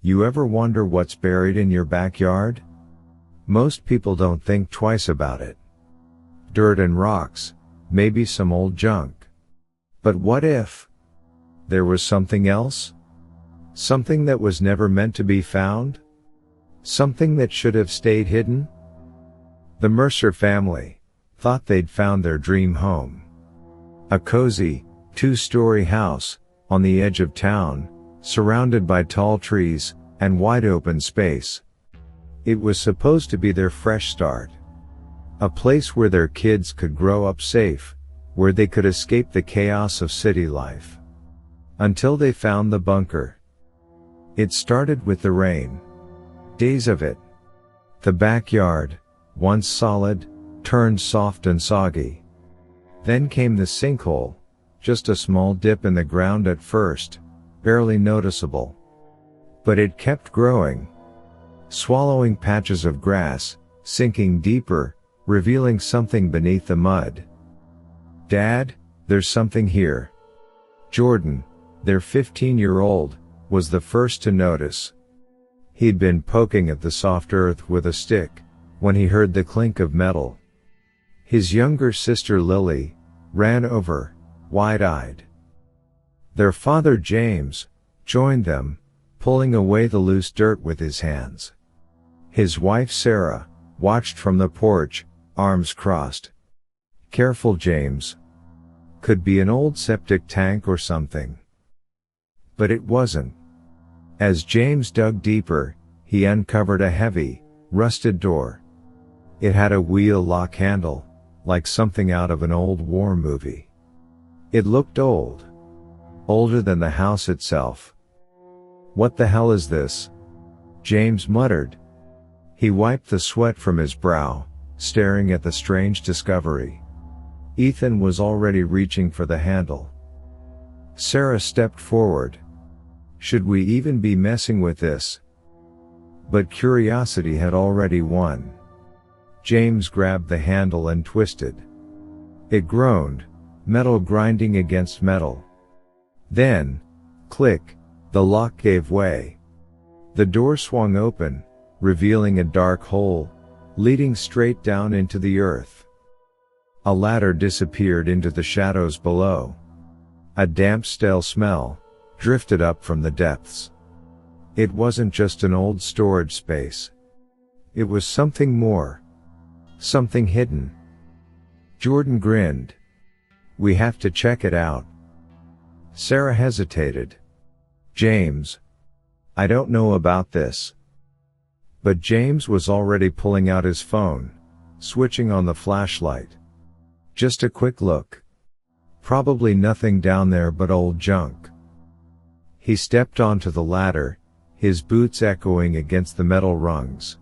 You ever wonder what's buried in your backyard? Most people don't think twice about it. Dirt and rocks, maybe some old junk. But what if there was something else? Something that was never meant to be found? Something that should have stayed hidden? The Mercer family thought they'd found their dream home. A cozy, two-story house on the edge of town, surrounded by tall trees and wide open space. It was supposed to be their fresh start. A place where their kids could grow up safe, where they could escape the chaos of city life. Until they found the bunker. It started with the rain. Days of it. The backyard, once solid, turned soft and soggy. Then came the sinkhole, just a small dip in the ground at first, barely noticeable. But it kept growing. Swallowing patches of grass, sinking deeper, revealing something beneath the mud. "Dad, there's something here." Jordan, their 15-year-old, was the first to notice. He'd been poking at the soft earth with a stick when he heard the clink of metal. His younger sister Lily ran over, wide-eyed. Their father James joined them, pulling away the loose dirt with his hands. His wife Sarah watched from the porch, arms crossed. "Careful, James. Could be an old septic tank or something." But it wasn't. As James dug deeper, he uncovered a heavy, rusted door. It had a wheel lock handle, like something out of an old war movie. It looked old. Older than the house itself. "What the hell is this?" James muttered. He wiped the sweat from his brow, staring at the strange discovery. Ethan was already reaching for the handle. Sarah stepped forward. "Should we even be messing with this?" But curiosity had already won. James grabbed the handle and twisted. It groaned, metal grinding against metal. Then, click, the lock gave way. The door swung open, revealing a dark hole, leading straight down into the earth. A ladder disappeared into the shadows below. A damp, stale smell drifted up from the depths. It wasn't just an old storage space. It was something more. Something hidden. Jordan grinned. "We have to check it out." Sarah hesitated. "James, I don't know about this." But James was already pulling out his phone, switching on the flashlight. Just a quick look. Probably nothing down there but old junk. He stepped onto the ladder, his boots echoing against the metal rungs.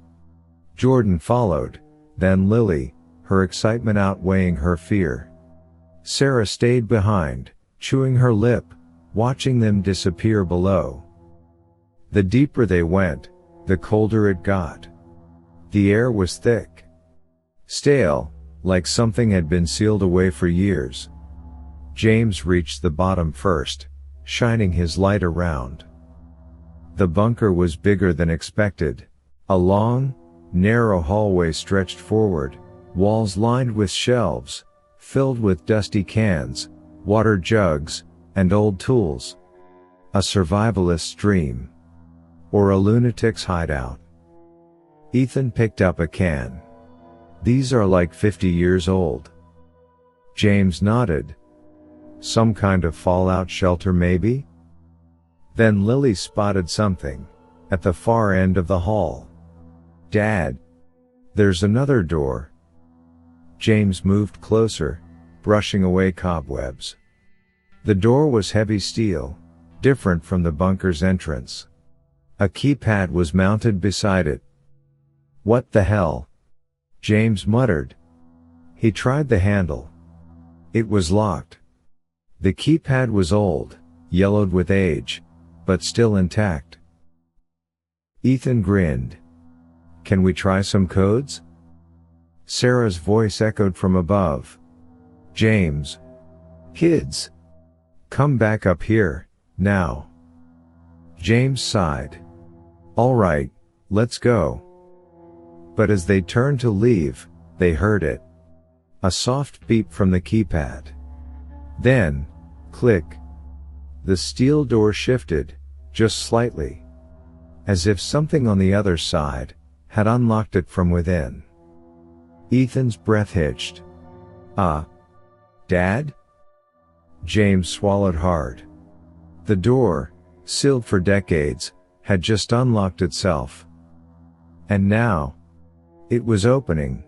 Jordan followed, then Lily, her excitement outweighing her fear. Sarah stayed behind, chewing her lip, watching them disappear below. The deeper they went, the colder it got. The air was thick. Stale, like something had been sealed away for years. James reached the bottom first, shining his light around. The bunker was bigger than expected. A long, narrow hallway stretched forward, walls lined with shelves, filled with dusty cans, water jugs, and old tools. A survivalist's dream. Or a lunatic's hideout. Ethan picked up a can. "These are like 50 years old." James nodded. "Some kind of fallout shelter maybe?" Then Lily spotted something at the far end of the hall. "Dad, there's another door." James moved closer, brushing away cobwebs. The door was heavy steel, different from the bunker's entrance. A keypad was mounted beside it. "What the hell?" James muttered. He tried the handle. It was locked. The keypad was old, yellowed with age, but still intact. Ethan grinned. "Can we try some codes?" Sarah's voice echoed from above. "James. Kids. Come back up here, now." James sighed. All right, let's go. But as they turned to leave, they heard it. A soft beep from the keypad. Then, click. The steel door shifted, just slightly. As if something on the other side had unlocked it from within. Ethan's breath hitched. Dad? James swallowed hard. The door, sealed for decades, had just unlocked itself. And now, it was opening.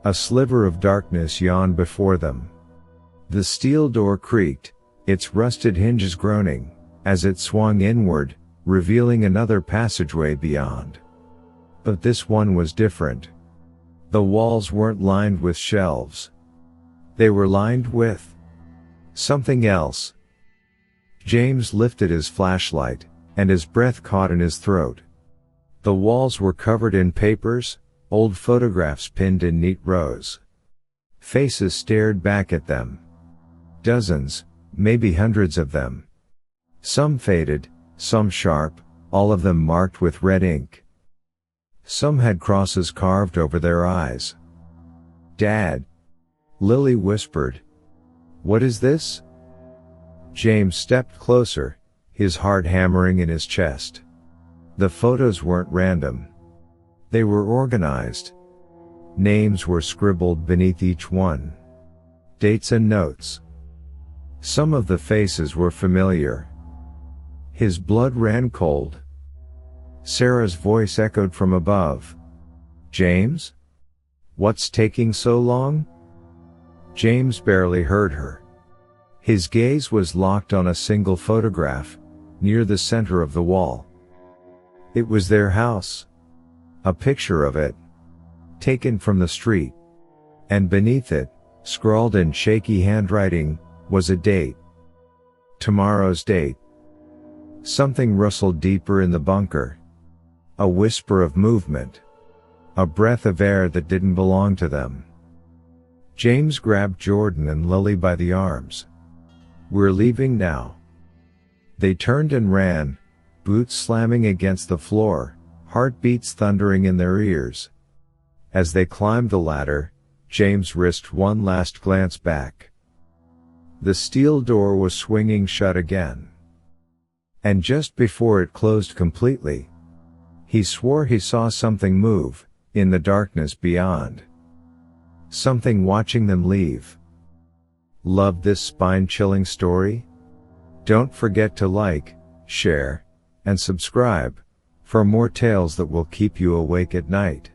A sliver of darkness yawned before them. The steel door creaked, its rusted hinges groaning, as it swung inward, revealing another passageway beyond. But this one was different. The walls weren't lined with shelves. They were lined with something else. James lifted his flashlight, and his breath caught in his throat. The walls were covered in papers, old photographs pinned in neat rows. Faces stared back at them. Dozens, maybe hundreds of them. Some faded, some sharp, all of them marked with red ink. Some had crosses carved over their eyes. "Dad," Lily whispered. "What is this?" James stepped closer, his heart hammering in his chest. The photos weren't random. They were organized. Names were scribbled beneath each one. Dates and notes. Some of the faces were familiar. His blood ran cold. Sarah's voice echoed from above. "James? What's taking so long?" James barely heard her. His gaze was locked on a single photograph, near the center of the wall. It was their house. A picture of it. Taken from the street. And beneath it, scrawled in shaky handwriting, was a date. Tomorrow's date. Something rustled deeper in the bunker. A whisper of movement. A breath of air that didn't belong to them. James grabbed Jordan and Lily by the arms. "We're leaving now." They turned and ran, boots slamming against the floor, heartbeats thundering in their ears. As they climbed the ladder, James risked one last glance back. The steel door was swinging shut again. And just before it closed completely, he swore he saw something move, in the darkness beyond. Something watching them leave. Love this spine-chilling story? Don't forget to like, share, and subscribe, for more tales that will keep you awake at night.